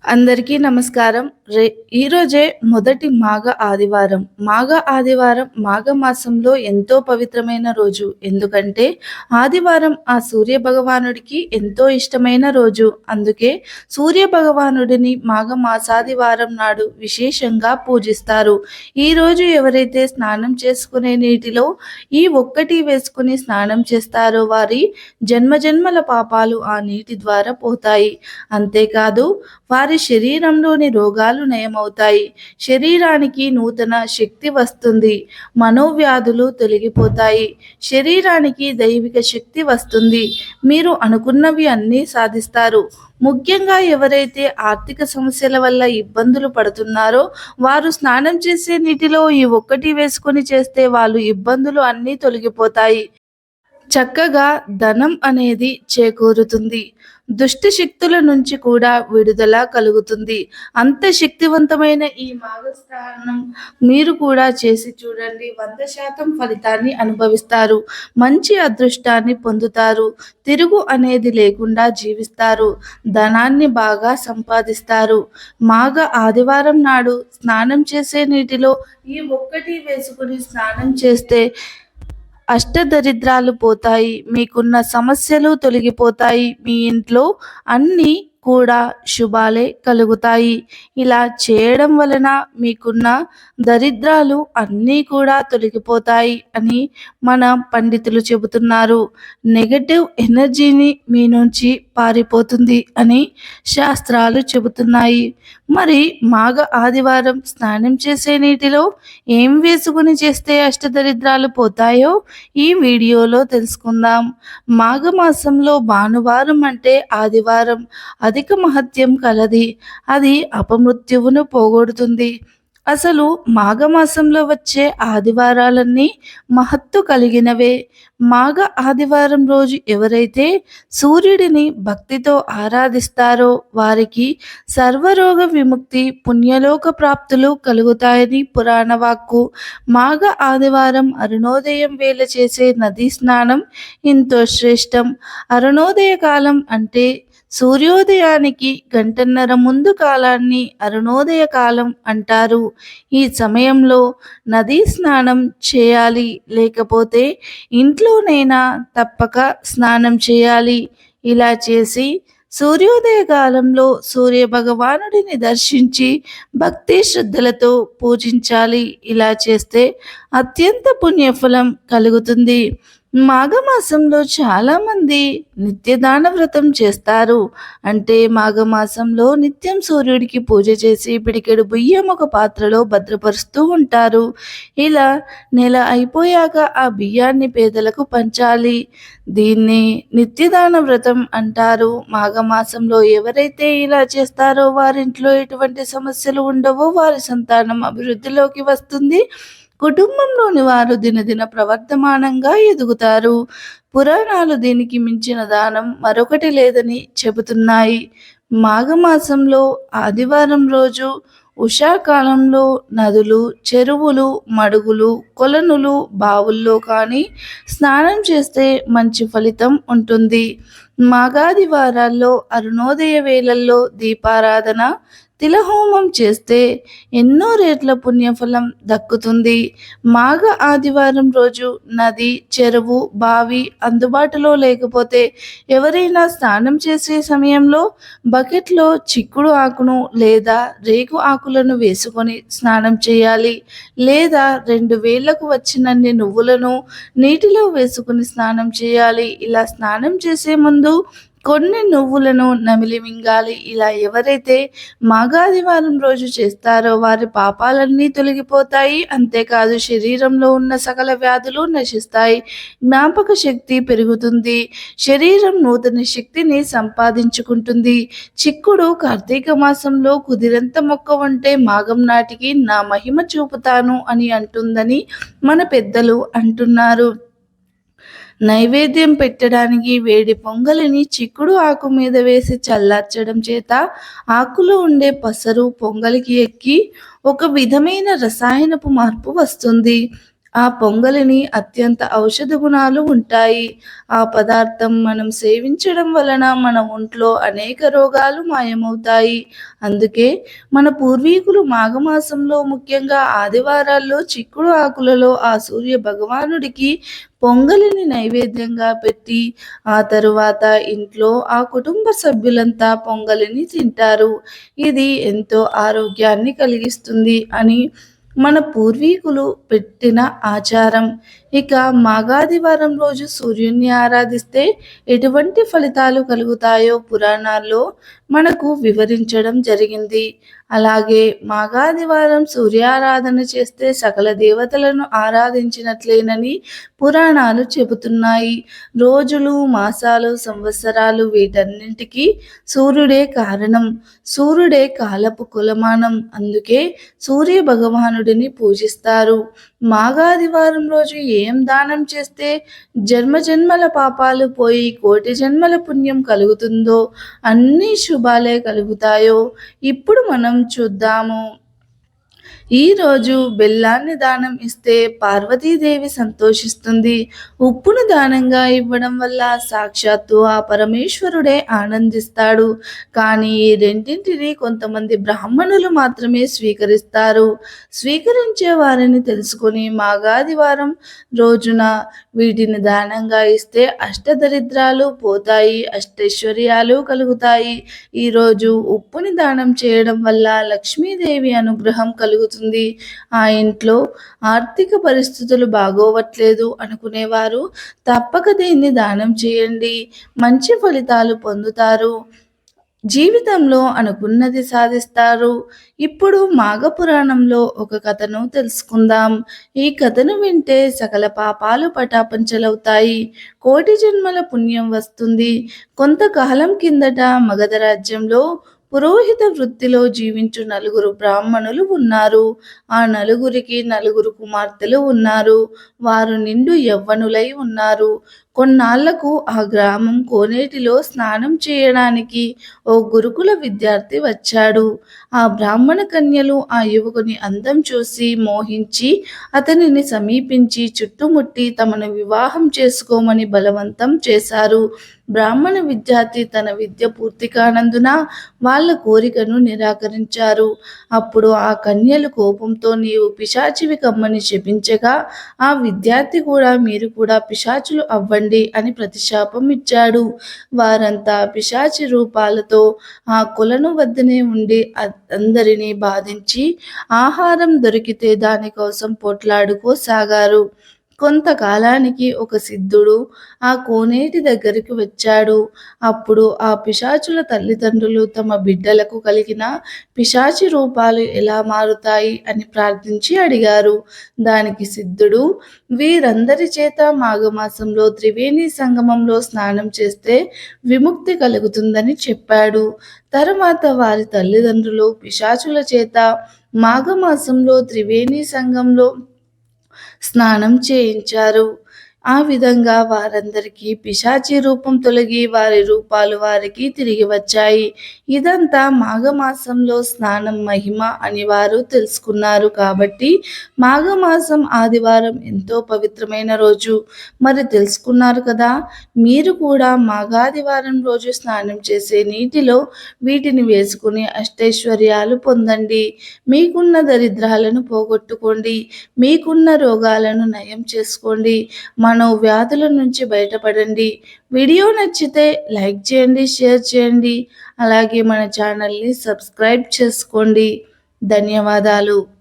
అందరికీ నమస్కారం. ఈరోజే మొదటి మాఘ ఆదివారం. మాఘ మాసంలో ఎంతో పవిత్రమైన రోజు. ఎందుకంటే ఆదివారం ఆ సూర్య భగవానుడికి ఎంతో ఇష్టమైన రోజు. అందుకే సూర్య భగవానుడిని మాఘ మాసాదివారం నాడు విశేషంగా పూజిస్తారు. ఈరోజు ఎవరైతే స్నానం చేసుకునే నీటిలో ఈ ఒక్కటి వేసుకుని స్నానం చేస్తారో వారి జన్మజన్మల పాపాలు ఆ నీటి ద్వారా పోతాయి. అంతేకాదు వారి శరీరంలోని రోగాలు నయమవుతాయి. శరీరానికి నూతన శక్తి వస్తుంది. మనోవ్యాధులు తొలగిపోతాయి. శరీరానికి దైవిక శక్తి వస్తుంది. మీరు అనుకున్నవి అన్నీ సాధిస్తారు. ముఖ్యంగా ఎవరైతే ఆర్థిక సమస్యల వల్ల ఇబ్బందులు పడుతున్నారో వారు స్నానం చేసే నీటిలో ఈ ఒక్కటి వేసుకొని చేస్తే వాళ్ళు ఇబ్బందులు అన్నీ తొలగిపోతాయి. చక్కగా ధనం అనేది చేకూరుతుంది. దుష్ట శక్తుల నుంచి కూడా విడుదల కలుగుతుంది. అంత శక్తివంతమైన ఈ మాఘస్నానం మీరు కూడా చేసి చూడండి. 100% ఫలితాన్ని అనుభవిస్తారు. మంచి అదృష్టాన్ని పొందుతారు. తిరుగు అనేది లేకుండా జీవిస్తారు. ధనాన్ని బాగా సంపాదిస్తారు. మాఘ ఆదివారం నాడు స్నానం చేసే నీటిలో ఈ ఒక్కటి వేసుకుని స్నానం చేస్తే అష్టదరిద్రాలు పోతాయి. మీకున్న సమస్యలు తొలగిపోతాయి. మీ ఇంట్లో అన్నీ కూడా శుభాలే కలుగుతాయి. ఇలా చేయడం వలన మీకున్న దరిద్రాలు అన్నీ కూడా తొలగిపోతాయి అని మన పండితులు చెబుతున్నారు. నెగటివ్ ఎనర్జీని మీ నుంచి పారిపోతుంది అని శాస్త్రాలు చెబుతున్నాయి. మరి మాఘ ఆదివారం స్నానం చేసే నీటిలో ఏం వేసుకుని చేస్తే అష్టదరిద్రాలు పోతాయో ఈ వీడియోలో తెలుసుకుందాం. మాఘమాసంలో భానువారం అంటే ఆదివారం అధిక మహత్యం కలది. అది అపమృత్యువును పోగొడుతుంది. అసలు మాఘమాసంలో వచ్చే ఆదివారాలన్నీ మహత్తు కలిగినవే. మాఘ ఆదివారం రోజు ఎవరైతే సూర్యుడిని భక్తితో ఆరాధిస్తారో వారికి సర్వరోగ విముక్తి, పుణ్యలోక ప్రాప్తులు కలుగుతాయని పురాణ వాక్కు. మాఘ ఆదివారం అరుణోదయం వేళ చేసే నదీ స్నానం ఎంతో శ్రేష్టం. అరుణోదయ కాలం అంటే సూర్యోదయానికి గంటన్నర ముందు కాలాన్ని అరుణోదయ కాలం అంటారు. ఈ సమయంలో నదీ స్నానం చేయాలి. లేకపోతే ఇంట్లోనైనా తప్పక స్నానం చేయాలి. ఇలా చేసి సూర్యోదయ కాలంలో సూర్య భగవానుడిని దర్శించి భక్తి శ్రద్ధలతో పూజించాలి. ఇలా చేస్తే అత్యంత పుణ్యఫలం కలుగుతుంది. మాఘమాసంలో చాలామంది నిత్యదాన వ్రతం చేస్తారు. అంటే మాఘమాసంలో నిత్యం సూర్యుడికి పూజ చేసి పిడికెడు బియ్యం ఒక పాత్రలో భద్రపరుస్తూ ఉంటారు. ఇలా నెల అయిపోయాక ఆ బియ్యాన్ని పేదలకు పంచాలి. దీన్ని నిత్యదాన వ్రతం అంటారు. మాఘమాసంలో ఎవరైతే ఇలా చేస్తారో వారింట్లో ఎటువంటి సమస్యలు ఉండవో, వారి సంతానం అభివృద్ధిలోకి వస్తుంది. కుటుంబంలోని వారు దినదిన ప్రవర్ధమానంగా ఎదుగుతారు. పురాణాలు దీనికి మించిన దానం మరొకటి లేదని చెబుతున్నాయి. మాఘమాసంలో ఆదివారం రోజు ఉషాకాలంలో నదులు, చెరువులు, మడుగులు, కొలనులు, బావుల్లో కానీ స్నానం చేస్తే మంచి ఫలితం ఉంటుంది. మాఘాదివారాల్లో అరుణోదయ వేళల్లో దీపారాధన, తిలహోమం చేస్తే ఎన్నో రేట్ల పుణ్యఫలం దక్కుతుంది. మాఘ ఆదివారం రోజు నది, చెరువు, బావి అందుబాటులో లేకపోతే ఎవరైనా స్నానం చేసే సమయంలో బకెట్లో చిక్కుడు ఆకును లేదా రేగు ఆకులను వేసుకొని స్నానం చేయాలి. లేదా 2 వేళ్లకు వచ్చినన్ని నువ్వులను నీటిలో వేసుకుని స్నానం చేయాలి. ఇలా స్నానం చేసే ముందు కొన్ని నువ్వులను నమిలి మింగాలి. ఇలా ఎవరైతే మాఘాదివారం రోజు చేస్తారో వారి పాపాలన్నీ తొలగిపోతాయి. అంతేకాదు శరీరంలో ఉన్న సకల వ్యాధులు నశిస్తాయి. జ్ఞాపక శక్తి పెరుగుతుంది. శరీరం నూతన శక్తిని సంపాదించుకుంటుంది. చిక్కుడు కార్తీక మాసంలో కుదిరంత మొక్క ఉంటే మాఘం నాటికి నా మహిమ చూపుతాను అని అంటుందని మన పెద్దలు అంటున్నారు. నైవేద్యం పెట్టడానికి వేడి పొంగలిని చిక్కుడు ఆకు మీద వేసి చల్లార్చడం చేత ఆకులో ఉండే పసరు పొంగలికి ఎక్కి ఒక విధమైన రసాయనపు మార్పు వస్తుంది. ఆ పొంగలిని అత్యంత ఔషధ గుణాలు ఉంటాయి. ఆ పదార్థం మనం సేవించడం వలన మన ఒంట్లో అనేక రోగాలు మాయమవుతాయి. అందుకే మన పూర్వీకులు మాఘమాసంలో ముఖ్యంగా ఆదివారాల్లో చిక్కుడు ఆకులలో ఆ సూర్య భగవానుడికి పొంగలిని నైవేద్యంగా పెట్టి ఆ తరువాత ఇంట్లో ఆ కుటుంబ సభ్యులంతా పొంగలిని తింటారు. ఇది ఎంతో ఆరోగ్యాన్ని కలిగిస్తుంది అని మన పూర్వీకులు పెట్టిన ఆచారం. ఇక మాఘాదివారం రోజు సూర్యున్ని ఆరాధిస్తే ఎటువంటి ఫలితాలు కలుగుతాయో పురాణాల్లో మనకు వివరించడం జరిగింది. అలాగే మాఘాదివారం సూర్యారాధన చేస్తే సకల దేవతలను ఆరాధించినట్లేనని పురాణాలు చెబుతున్నాయి. రోజులు, మాసాలు, సంవత్సరాలు వీటన్నింటికీ సూర్యుడే కారణం. సూర్యుడే కాలపు కొలమానం. అందుకే సూర్య భగవానుడిని పూజిస్తారు. మాఘాదివారం రోజు ఏం దానం చేస్తే జన్మజన్మల పాపాలు పోయి కోటి జన్మల పుణ్యం కలుగుతుందో, అన్ని శుభాలే కలుగుతాయో ఇప్పుడు మనం చూద్దాము. ఈరోజు బెల్లాన్ని దానం ఇస్తే పార్వతీదేవి సంతోషిస్తుంది. ఉప్పును దానంగా ఇవ్వడం వల్ల సాక్షాత్తు ఆ పరమేశ్వరుడే ఆనందిస్తాడు. కానీ ఈ రెండింటిని కొంతమంది బ్రాహ్మణులు మాత్రమే స్వీకరిస్తారు. స్వీకరించే వారిని తెలుసుకొని మాఘాదివారం రోజున వీటిని దానంగా ఇస్తే అష్టదరిద్రాలు పోతాయి, అష్టైశ్వర్యాలు కలుగుతాయి. ఈరోజు ఉప్పుని దానం చేయడం వల్ల లక్ష్మీదేవి అనుగ్రహం కలుగుతుంది. ఆ ఇంట్లో ఆర్థిక పరిస్థితులు బాగోవట్లేదు అనుకునేవారు తప్పక దీన్ని దానం చేయండి. మంచి ఫలితాలు పొందుతారు. జీవితంలో అనుకున్నది సాధిస్తారు. ఇప్పుడు మాఘపురాణంలో ఒక కథను తెలుసుకుందాం. ఈ కథను వింటే సకల పాపాలు పటాపంచలవుతాయి. కోటి జన్మల పుణ్యం వస్తుంది. కొంతకాలం కిందట మగధ రాజ్యంలో పురోహిత వృత్తిలో జీవించు నలుగురు బ్రాహ్మణులు ఉన్నారు. ఆ నలుగురికి నలుగురు కుమార్తెలు ఉన్నారు. వారు నిండు యవ్వనులై ఉన్నారు. కొన్నాళ్లకు ఆ గ్రామం కోనేటిలో స్నానం చేయడానికి ఓ గురుకుల విద్యార్థి వచ్చాడు. ఆ బ్రాహ్మణ కన్యలు ఆ యువకుని అందం చూసి మోహించి అతనిని సమీపించి చుట్టుముట్టి తమను వివాహం చేసుకోమని బలవంతం చేశారు. బ్రాహ్మణ విద్యార్థి తన విద్య పూర్తి కానందున వాళ్ళ కోరికను నిరాకరించారు. అప్పుడు ఆ కన్యలు కోపంతో నీవు పిశాచివి కమ్మని శపించగా ఆ విద్యార్థి కూడా మీరు కూడా పిశాచులు అవ్వండి అని ప్రతిశాపం ఇచ్చాడు. వారంతా పిశాచి రూపాలతో ఆ కొలను వద్దనే ఉండి అందరినీ బాధించి ఆహారం దొరికితే దానికోసం పోట్లాడుకోసాగారు. కొంతకాలానికి ఒక సిద్ధుడు ఆ కోనేటి దగ్గరికి వచ్చాడు. అప్పుడు ఆ పిశాచుల తల్లిదండ్రులు తమ బిడ్డలకు కలిగిన పిశాచి రూపాలు ఎలా మారుతాయి అని ప్రార్థించి అడిగారు. దానికి సిద్ధుడు వీరందరి చేత మాఘమాసంలో త్రివేణి సంగమంలో స్నానం చేస్తే విముక్తి కలుగుతుందని చెప్పాడు. తర్వాత వారి తల్లిదండ్రులు పిశాచుల చేత మాఘమాసంలో త్రివేణి సంగంలో స్నానం చేయించారు. ఆ విధంగా వారందరికీ పిశాచి రూపం తొలగి వారి రూపాలు వారికి తిరిగి వచ్చాయి. ఇదంతా మాఘమాసంలో స్నానం మహిమ అని వారు తెలుసుకున్నారు. కాబట్టి మాఘమాసం ఆదివారం ఎంతో పవిత్రమైన రోజు. మరి తెలుసుకున్నారు కదా. మీరు కూడా మాఘాదివారం రోజు స్నానం చేసే నీటిలో వీటిని వేసుకుని అష్టైశ్వర్యాలు పొందండి. మీకున్న దరిద్రాలను పోగొట్టుకోండి. మీకున్న రోగాలను నయం చేసుకోండి. మనోవ్యాధుల నుంచి బయటపడండి. వీడియో నచ్చితే లైక్ చేయండి, షేర్ చేయండి. అలాగే మన ఛానల్ని సబ్స్క్రైబ్ చేసుకోండి. ధన్యవాదాలు.